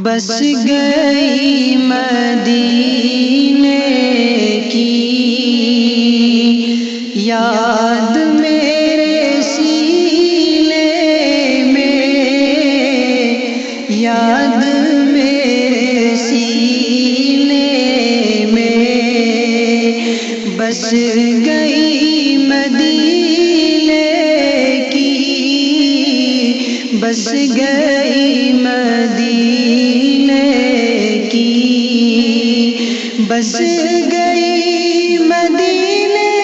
بس گئی مدینے کی یاد میرے سینے میں، یاد میرے سینے میں، بس گئی مدینے کی، بس گئی مدینے کی، بس گئی مدینے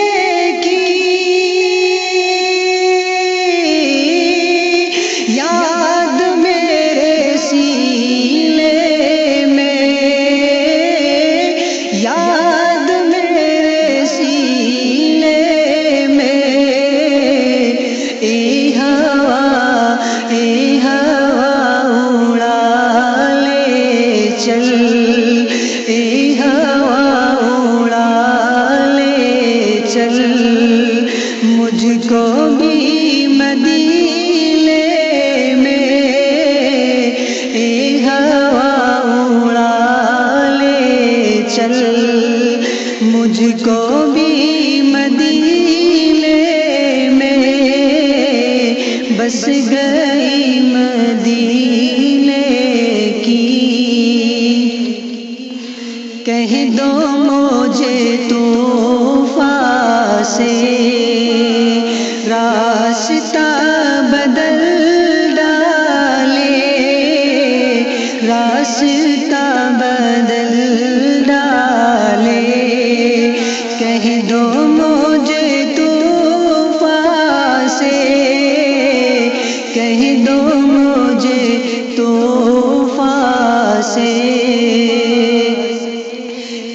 کی، یاد میرے سینے میں، یاد میرے سینے میں، اے ہوا اڑا لے چل، اے ہوا اڑا لے چل، مجھ کو بھی مدینے میں، اے ہوا اڑا لے چل، مجھ کو بھی مدینے میں، بس گئی مدینے کی، کہہ دو مجھے طوفان سے راستہ بدل ڈالے، راستہ بدل ڈالے، کہہ دو مجھے طوفان سے، کہہ دو مجھے طوفان سے،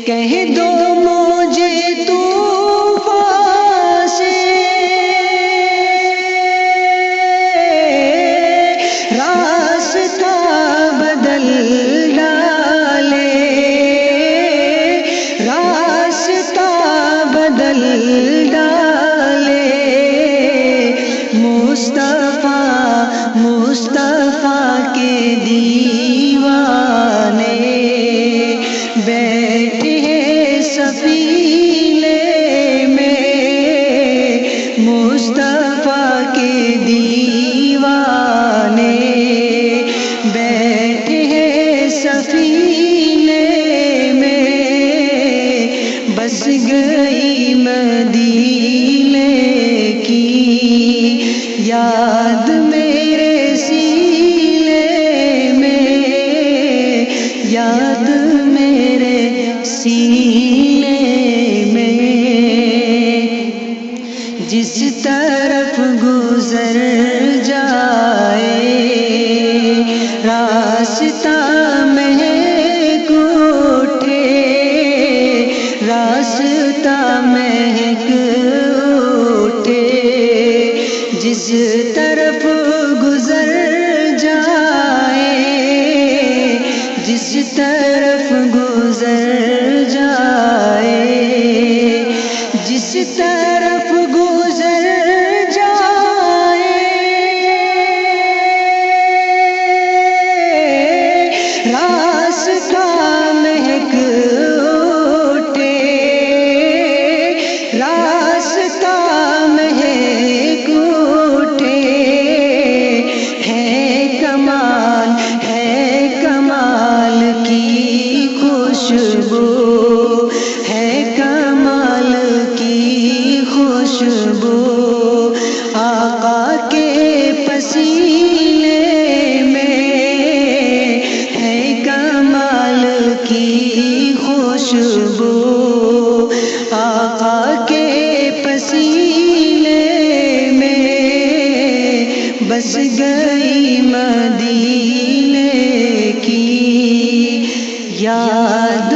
کہہ دو مجھے طوفان سے، راستہ بدل ڈالے، راستہ بدل ڈالے، مصطفیٰ مصطفیٰ کے دیوانے بیٹھے ہیں سفینے میں، مصطفیٰ کے دیوانے بیٹھے ہیں سفینے میں، بس گئی مدینے کی یاد میرے سینے میں، یاد میرے سینے میں، جس طرف گزر جائے راستہ مہک اٹھے، راستہ مہک اٹھے، جس طرف گزر جائے، جس طرف گزر جائے، جس طرف گزر جائے، راستہ مہک اٹھے، راستہ مہک اٹھے، ہے کمال کی خوشبو، ہے کمال کی خوشبو، آقا کے پسینے میں، ہے کمال کی خوشبو، آقا کے پسینے میں، بس گئی مدینے کی یاد